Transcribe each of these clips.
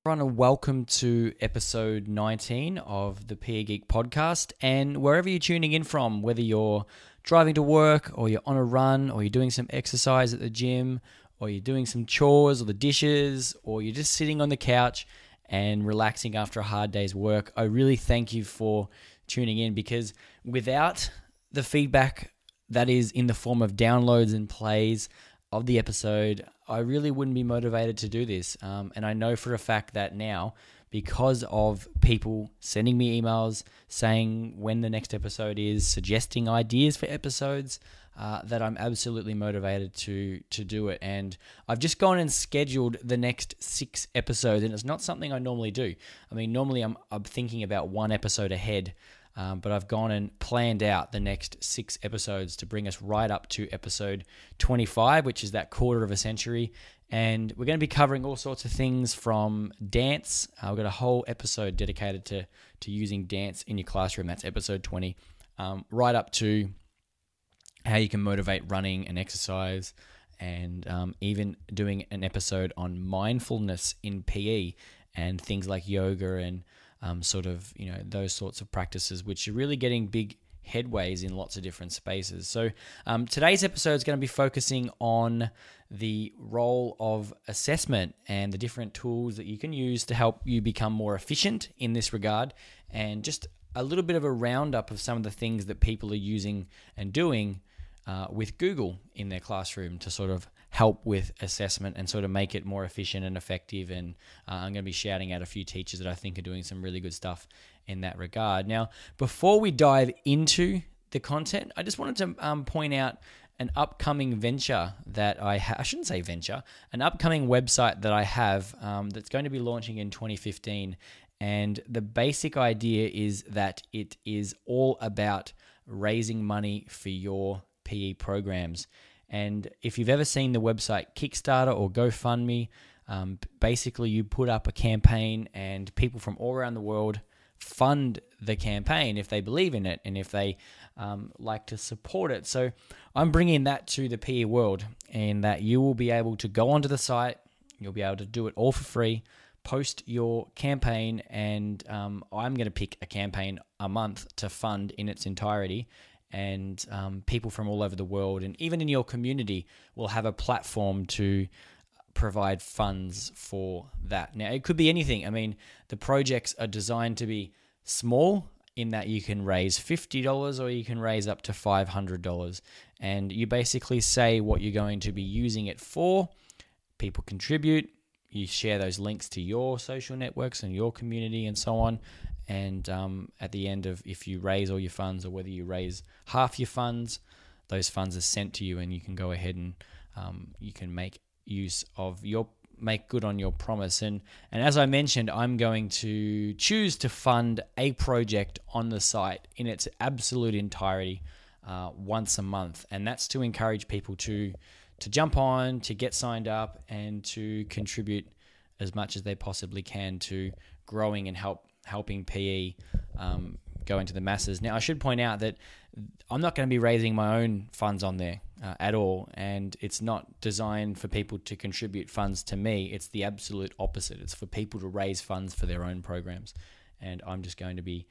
Everyone, and welcome to episode 19 of the PE Geek podcast. And wherever you're tuning in from, whether you're driving to work or you're on a run or you're doing some exercise at the gym or you're doing some chores or the dishes or you're just sitting on the couch and relaxing after a hard day's work, I really thank you for tuning in, because without the feedback that is in the form of downloads and plays of the episode, I really wouldn't be motivated to do this. And I know for a fact that now, because of people sending me emails saying when the next episode is, suggesting ideas for episodes, that I'm absolutely motivated to do it. And I've just gone and scheduled the next 6 episodes, and it's not something I normally do. I mean, normally I'm thinking about one episode ahead, but I've gone and planned out the next 6 episodes to bring us right up to episode 25, which is that quarter of a century. And we're going to be covering all sorts of things from dance. We've got a whole episode dedicated to using dance in your classroom. That's episode 20, right up to how you can motivate running and exercise, and even doing an episode on mindfulness in PE and things like yoga and those sorts of practices, which are really getting big headways in lots of different spaces. So today's episode is going to be focusing on the role of assessment and the different tools that you can use to help you become more efficient in this regard, and just a little bit of a roundup of some of the things that people are using and doing with Google in their classroom to sort of help with assessment and sort of make it more efficient and effective. And I'm going to be shouting out a few teachers that I think are doing some really good stuff in that regard. Now, before we dive into the content, I just wanted to point out an upcoming venture that I shouldn't say venture, an upcoming website that I have that's going to be launching in 2015. And the basic idea is that it is all about raising money for your PE programs. And if you've ever seen the website Kickstarter or GoFundMe, basically you put up a campaign and people from all around the world fund the campaign if they believe in it and if they like to support it. So I'm bringing that to the PE world, and that you will be able to go onto the site, you'll be able to do it all for free, post your campaign, and I'm going to pick a campaign a month to fund in its entirety. And people from all over the world, and even in your community, will have a platform to provide funds for that. Now, it could be anything. I mean, the projects are designed to be small in that you can raise $50 or you can raise up to $500. And you basically say what you're going to be using it for. People contribute. You share those links to your social networks and your community and so on. And at the end of, if you raise all your funds or whether you raise half your funds, those funds are sent to you, and you can go ahead and you can make good on your promise. And as I mentioned, I'm going to choose to fund a project on the site in its absolute entirety once a month. And that's to encourage people to jump on, to get signed up, and to contribute as much as they possibly can to growing and helping PE go into the masses. Now, I should point out that I'm not going to be raising my own funds on there at all, and it's not designed for people to contribute funds to me. It's the absolute opposite. It's for people to raise funds for their own programs, and I'm just going to be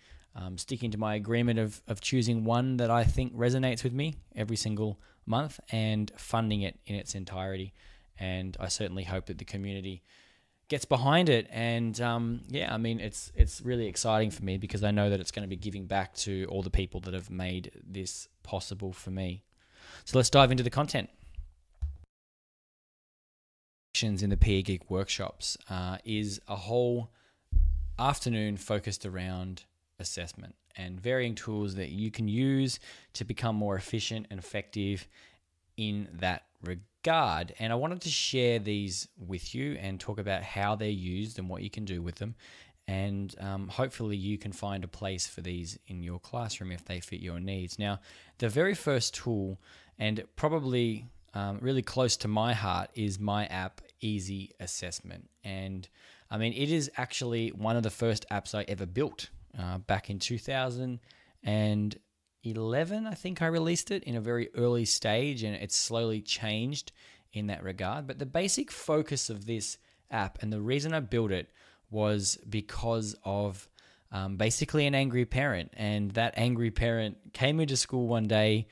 sticking to my agreement of choosing one that I think resonates with me every single month and funding it in its entirety. And I certainly hope that the community gets behind it. And it's really exciting for me, because I know that it's going to be giving back to all the people that have made this possible for me. So let's dive into the content. In the PE Geek workshops is a whole afternoon focused around assessment and varying tools that you can use to become more efficient and effective in that regard. And I wanted to share these with you and talk about how they're used and what you can do with them. And hopefully you can find a place for these in your classroom if they fit your needs. Now, the very first tool, and probably really close to my heart, is my app, Easy Assessment. And I mean, it is actually one of the first apps I ever built back in 2011. I think I released it in a very early stage, and it's slowly changed in that regard. But the basic focus of this app, and the reason I built it, was because of basically an angry parent. And that angry parent came into school one day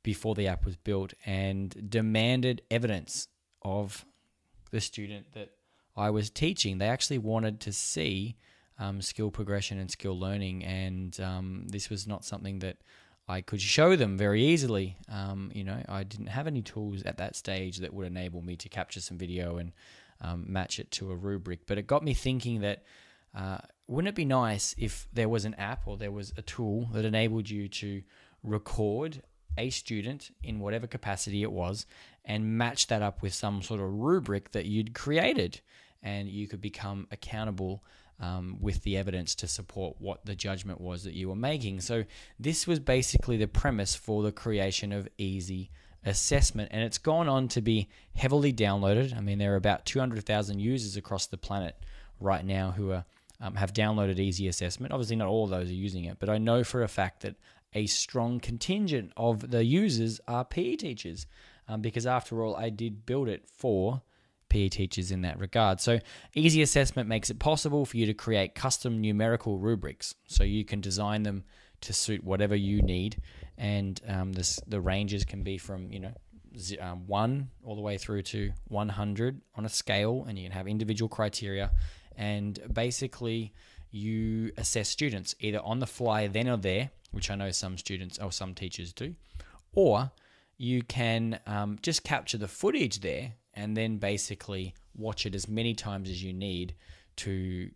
before the app was built and demanded evidence of the student that I was teaching. They actually wanted to see skill progression and skill learning, and this was not something that I could show them very easily. I didn't have any tools at that stage that would enable me to capture some video and match it to a rubric. But it got me thinking that wouldn't it be nice if there was an app or there was a tool that enabled you to record a student in whatever capacity it was and match that up with some sort of rubric that you'd created, and you could become accountable with the evidence to support what the judgment was that you were making. So this was basically the premise for the creation of Easy Assessment, and it's gone on to be heavily downloaded. I mean, there are about 200,000 users across the planet right now who are have downloaded Easy Assessment. Obviously, not all of those are using it, but I know for a fact that a strong contingent of the users are PE teachers, because after all, I did build it for PE teachers in that regard. So Easy Assessment makes it possible for you to create custom numerical rubrics, so you can design them to suit whatever you need, and the ranges can be from 1 all the way through to 100 on a scale, and you can have individual criteria, and basically you assess students either on the fly then or there, which I know some students or some teachers do, or you can just capture the footage there and then basically watch it as many times as you need to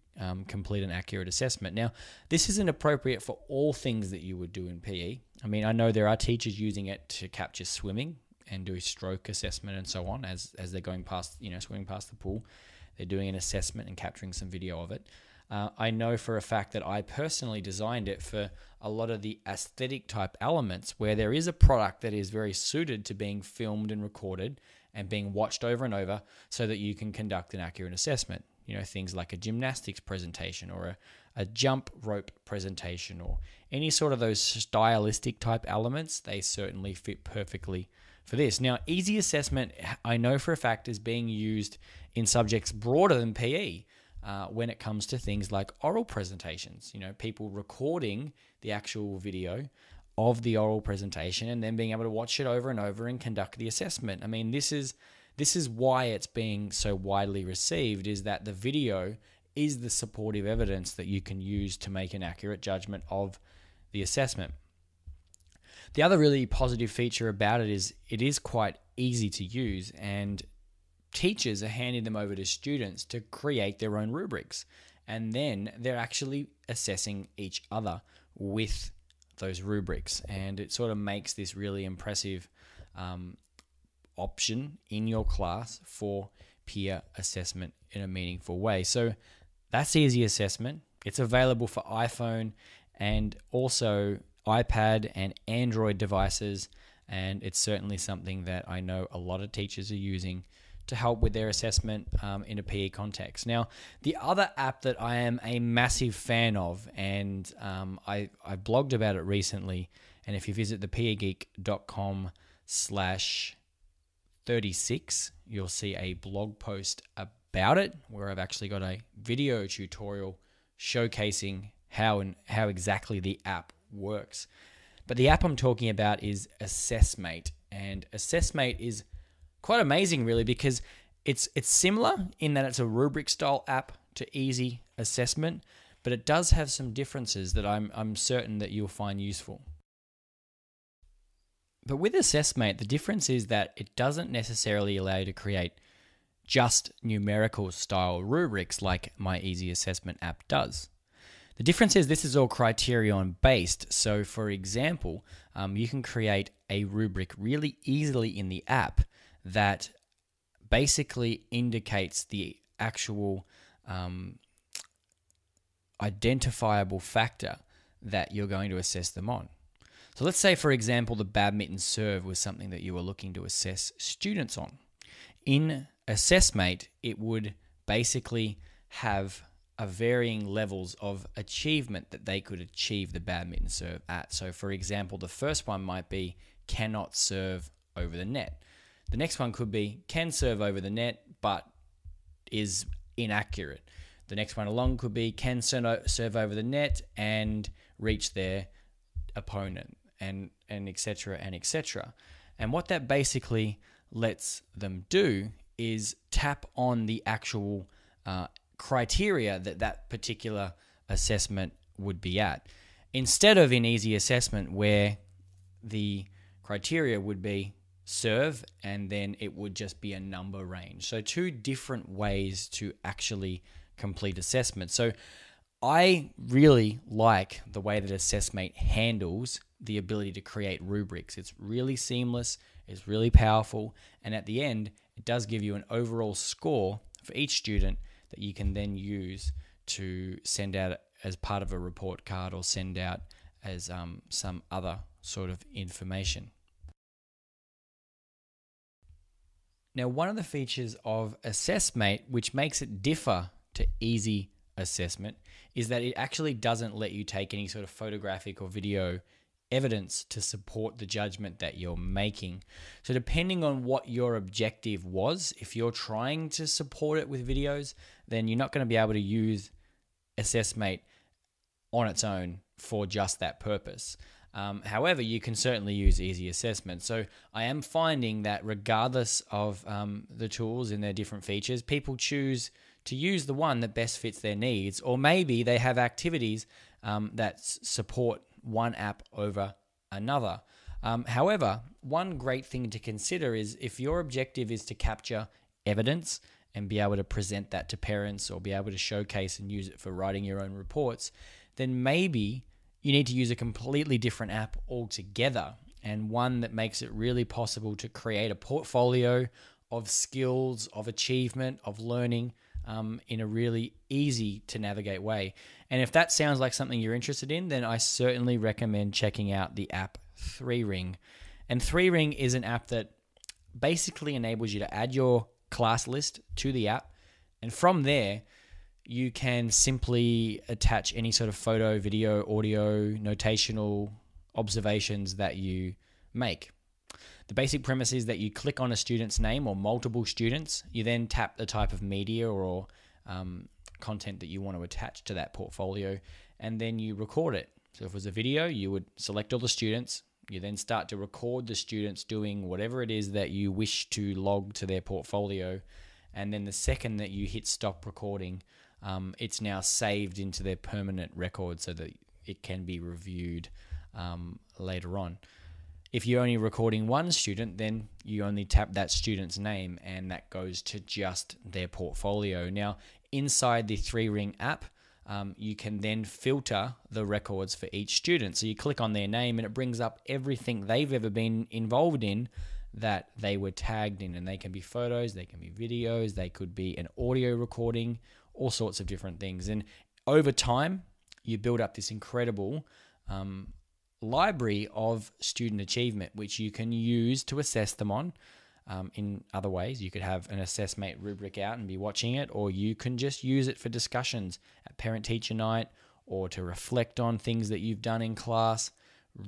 complete an accurate assessment. Now, this isn't appropriate for all things that you would do in PE. I mean, I know there are teachers using it to capture swimming and do stroke assessment and so on as they're going past, swimming past the pool. They're doing an assessment and capturing some video of it. I know for a fact that I personally designed it for a lot of the aesthetic type elements where there is a product that is very suited to being filmed and recorded and being watched over and over so that you can conduct an accurate assessment. Things like a gymnastics presentation or a jump rope presentation or any sort of those stylistic type elements, they certainly fit perfectly for this. Now, Easy Assessment, I know for a fact, is being used in subjects broader than PE. When it comes to things like oral presentations, people recording the actual video of the oral presentation and then being able to watch it over and over and conduct the assessment. I mean, this is why it's being so widely received, is that the video is the supportive evidence that you can use to make an accurate judgment of the assessment. The other really positive feature about it is quite easy to use, and teachers are handing them over to students to create their own rubrics, and then they're actually assessing each other with those rubrics, and it sort of makes this really impressive option in your class for peer assessment in a meaningful way. So that's Easy Assessment. It's available for iPhone and also iPad and Android devices, and it's certainly something that I know a lot of teachers are using to help with their assessment in a PE context. Now, the other app that I am a massive fan of, and I blogged about it recently, and if you visit thepeergeek.com/36, you'll see a blog post about it where I've actually got a video tutorial showcasing how exactly the app works. But the app I'm talking about is Assessmate, and Assessmate is quite amazing, really, because it's similar in that it's a rubric style app to Easy Assessment, but it does have some differences that I'm certain that you'll find useful. But with Assessmate, the difference is that it doesn't necessarily allow you to create just numerical style rubrics like my Easy Assessment app does. The difference is this is all criterion based. So for example, you can create a rubric really easily in the app that basically indicates the actual identifiable factor that you're going to assess them on. So let's say, for example, the badminton serve was something that you were looking to assess students on. In Assessmate, it would basically have a varying levels of achievement that they could achieve the badminton serve at. So for example, the first one might be cannot serve over the net. The next one could be can serve over the net but is inaccurate. The next one along could be can serve over the net and reach their opponent, and etc. and etc. And what that basically lets them do is tap on the actual criteria that particular assessment would be at, instead of in easy assessment where the criteria would be serve and then it would just be a number range. So two different ways to actually complete assessment. So I really like the way that Assessmate handles the ability to create rubrics. It's really seamless, it's really powerful, and at the end, it does give you an overall score for each student that you can then use to send out as part of a report card or send out as some other sort of information. Now, one of the features of Assessmate, which makes it differ to easy assessment, is that it actually doesn't let you take any sort of photographic or video evidence to support the judgment that you're making. So depending on what your objective was, if you're trying to support it with videos, then you're not going to be able to use Assessmate on its own for just that purpose. However, you can certainly use easy assessment. So I am finding that regardless of the tools and their different features, people choose to use the one that best fits their needs, or maybe they have activities that support one app over another. However, one great thing to consider is if your objective is to capture evidence and be able to present that to parents or be able to showcase and use it for writing your own reports, then maybe you need to use a completely different app altogether, and one that makes it really possible to create a portfolio of skills, of achievement, of learning in a really easy to navigate way. And if that sounds like something you're interested in, then I certainly recommend checking out the app 3Ring. And 3Ring is an app that basically enables you to add your class list to the app, and from there you can simply attach any sort of photo, video, audio, notational observations that you make. The basic premise is that you click on a student's name or multiple students. You then tap the type of media or content that you want to attach to that portfolio, and then you record it. So if it was a video, you would select all the students. You then start to record the students doing whatever it is that you wish to log to their portfolio. And then the second that you hit stop recording, it's now saved into their permanent record so that it can be reviewed later on. If you're only recording one student, then you only tap that student's name and that goes to just their portfolio. Now, inside the 3Ring app, you can then filter the records for each student. So you click on their name and it brings up everything they've ever been involved in that they were tagged in. And they can be photos, they can be videos, they could be an audio recording, all sorts of different things. And over time, you build up this incredible library of student achievement, which you can use to assess them on. In other ways, you could have an Assessmate rubric out and be watching it, or you can just use it for discussions at parent-teacher night or to reflect on things that you've done in class.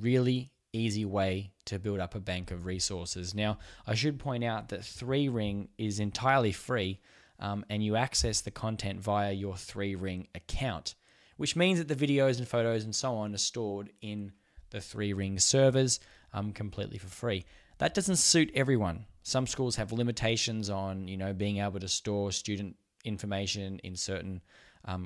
Really easy way to build up a bank of resources. Now, I should point out that 3Ring is entirely free, and you access the content via your 3Ring account, which means that the videos and photos and so on are stored in the 3Ring servers completely for free. That doesn't suit everyone. Some schools have limitations on, being able to store student information in certain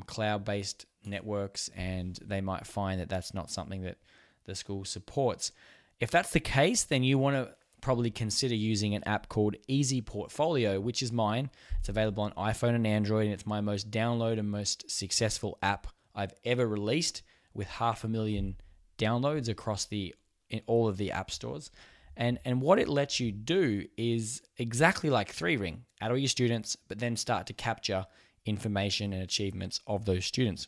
cloud-based networks, and they might find that that's not something that the school supports. If that's the case, then you want to probably consider using an app called Easy Portfolio, which is mine. It's available on iPhone and Android, and it's my most downloaded and most successful app I've ever released, with 500,000 downloads across in all of the app stores. And what it lets you do is exactly like 3Ring, add all your students, but then start to capture information and achievements of those students.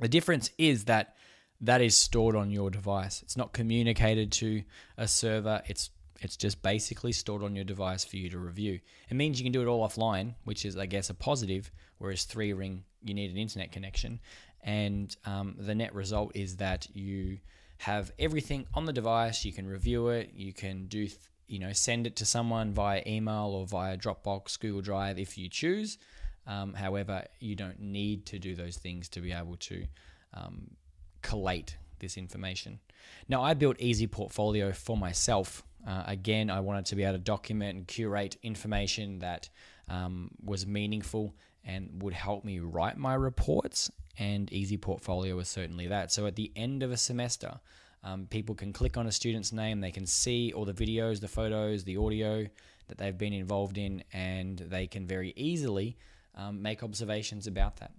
The difference is that is stored on your device. It's not communicated to a server. It's just basically stored on your device for you to review. It means you can do it all offline, which is, I guess, a positive, whereas 3Ring, you need an internet connection. And the net result is that you have everything on the device. You can review it. You can send it to someone via email or via Dropbox, Google Drive if you choose. However, you don't need to do those things to be able to collate this information. Now, I built Easy Portfolio for myself. Again, I wanted to be able to document and curate information that was meaningful and would help me write my reports, and Easy Portfolio is certainly that. So at the end of a semester, people can click on a student's name, they can see all the videos, the photos, the audio that they've been involved in, and they can very easily make observations about that.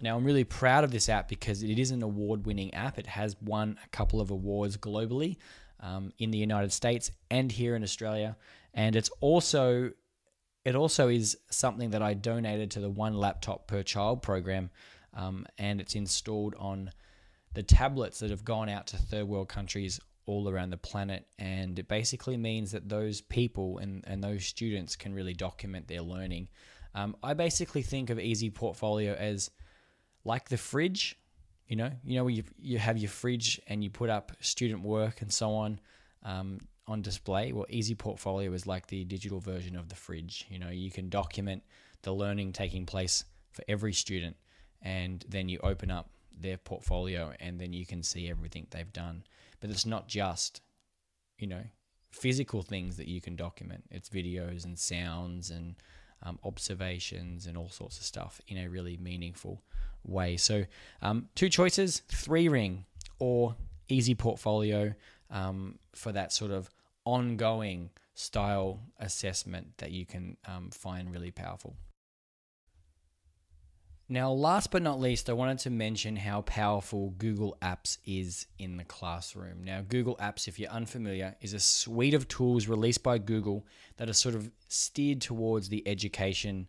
Now, I'm really proud of this app because it is an award-winning app. It has won a couple of awards globally in the United States and here in Australia, and it also is something that I donated to the One Laptop Per Child program, and it's installed on the tablets that have gone out to third world countries all around the planet. And it basically means that those people and those students can really document their learning. I basically think of Easy Portfolio as like the fridge. You know where you have your fridge and you put up student work and so on display. Well, Easy Portfolio is like the digital version of the fridge. You can document the learning taking place for every student, and then you open up their portfolio and then you can see everything they've done. But it's not just, physical things that you can document. It's videos and sounds and observations and all sorts of stuff in a really meaningful way. So 2 choices, 3Ring or Easy Portfolio for that sort of ongoing style assessment that you can find really powerful. Now, last but not least, I wanted to mention how powerful Google Apps is in the classroom. Now, Google Apps, if you're unfamiliar, is a suite of tools released by Google that are sort of steered towards the education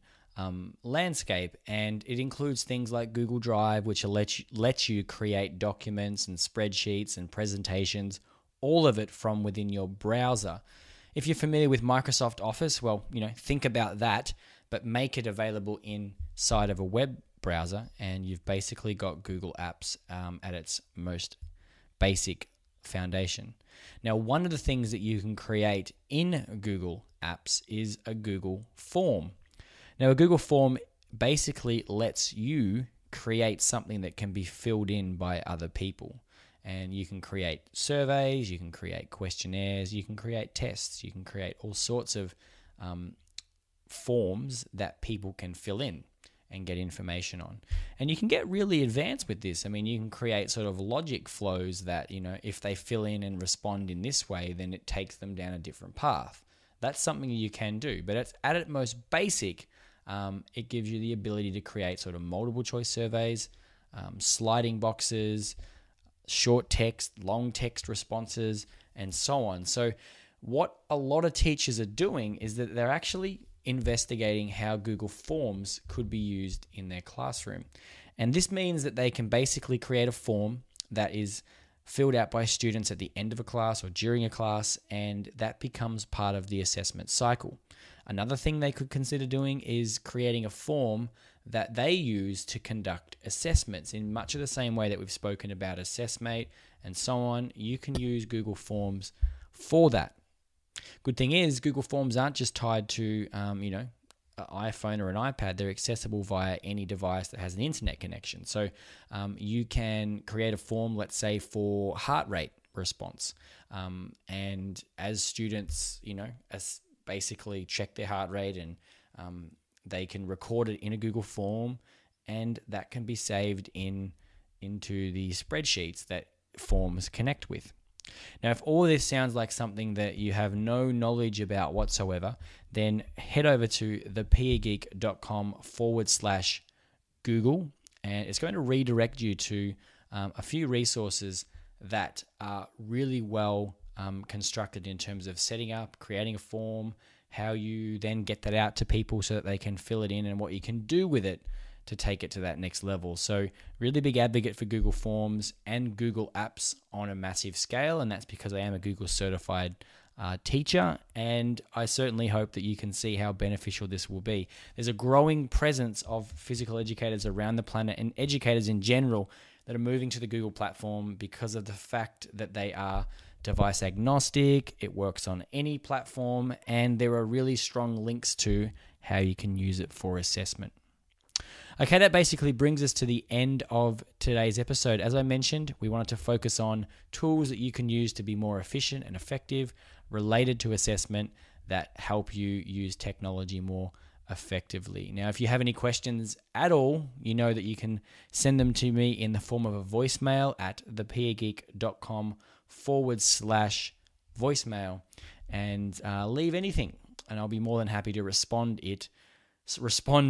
landscape, and it includes things like Google Drive, which lets you create documents and spreadsheets and presentations, all of it from within your browser. If you're familiar with Microsoft Office, well, think about that, but make it available inside of a web browser, and you've basically got Google Apps at its most basic foundation. Now, one of the things that you can create in Google Apps is a Google form. Now, a Google form basically lets you create something that can be filled in by other people. And you can create surveys, you can create questionnaires, you can create tests, you can create all sorts of forms that people can fill in and get information on. And you can get really advanced with this. I mean, you can create sort of logic flows that, if they fill in and respond in this way, then it takes them down a different path. That's something you can do. But at its most basic, it gives you the ability to create sort of multiple choice surveys, sliding boxes, short text, long text responses, and so on. So what a lot of teachers are doing is that they're actually investigating how Google Forms could be used in their classroom. And this means that they can basically create a form that is filled out by students at the end of a class or during a class, and that becomes part of the assessment cycle. Another thing they could consider doing is creating a form that they use to conduct assessments in much of the same way that we've spoken about Assessmate and so on. You can use Google Forms for that. Good thing is, Google Forms aren't just tied to, an iPhone or an iPad. They're accessible via any device that has an internet connection. So you can create a form, let's say, for heart rate response. And as students, basically check their heart rate, and they can record it in a Google form, and that can be saved into the spreadsheets that forms connect with. Now, if all this sounds like something that you have no knowledge about whatsoever, then head over to thepeergeek.com/Google, and it's going to redirect you to a few resources that are really well constructed in terms of setting up, creating a form, how you then get that out to people so that they can fill it in, and what you can do with it to take it to that next level. So really big advocate for Google Forms and Google Apps on a massive scale, and that's because I am a Google certified teacher, and I certainly hope that you can see how beneficial this will be. There's a growing presence of physical educators around the planet, and educators in general, that are moving to the Google platform because of the fact that they are device agnostic, it works on any platform, and there are really strong links to how you can use it for assessment. Okay, that basically brings us to the end of today's episode. As I mentioned, we wanted to focus on tools that you can use to be more efficient and effective related to assessment that help you use technology more effectively. Now, if you have any questions at all, you know that you can send them to me in the form of a voicemail at thepeergeek.com/voicemail and leave anything, and I'll be more than happy to respond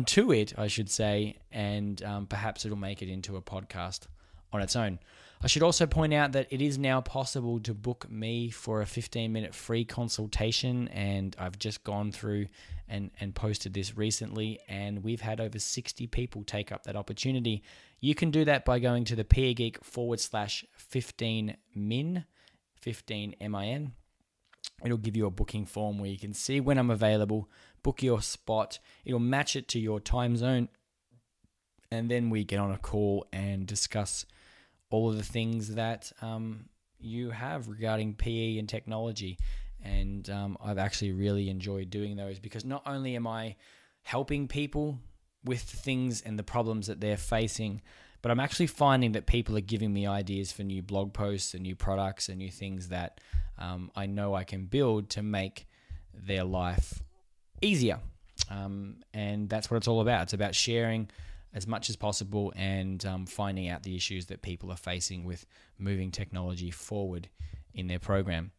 to it, I should say, and perhaps it'll make it into a podcast on its own. I should also point out that it is now possible to book me for a 15-minute free consultation, and I've just gone through and posted this recently, and we've had over 60 people take up that opportunity. You can do that by going to the peergeek.com/15min, 15min. It'll give you a booking form where you can see when I'm available, book your spot. It'll match it to your time zone, and then we get on a call and discuss all of the things that you have regarding PE and technology. And I've actually really enjoyed doing those, because not only am I helping people with the things and the problems that they're facing, but I'm actually finding that people are giving me ideas for new blog posts and new products and new things that I know I can build to make their life easier. And that's what it's all about. It's about sharing as much as possible and finding out the issues that people are facing with moving technology forward in their program.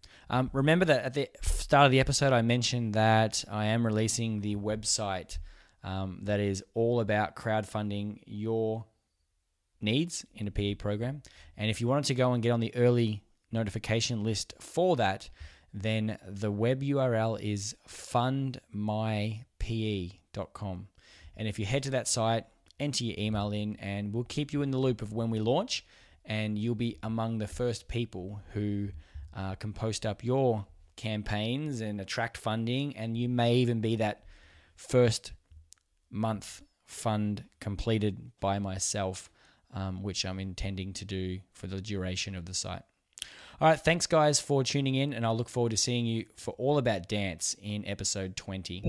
Remember that at the start of the episode, I mentioned that I am releasing the website that is all about crowdfunding your needs in a PE program. And if you wanted to go and get on the early notification list for that, then the web URL is fundmype.com. And if you head to that site, enter your email in, and we'll keep you in the loop of when we launch, and you'll be among the first people who can post up your campaigns and attract funding, and you may even be that first month fund completed by myself, which I'm intending to do for the duration of the site. All right, thanks guys for tuning in, and I'll look forward to seeing you for All About Dance in episode 20.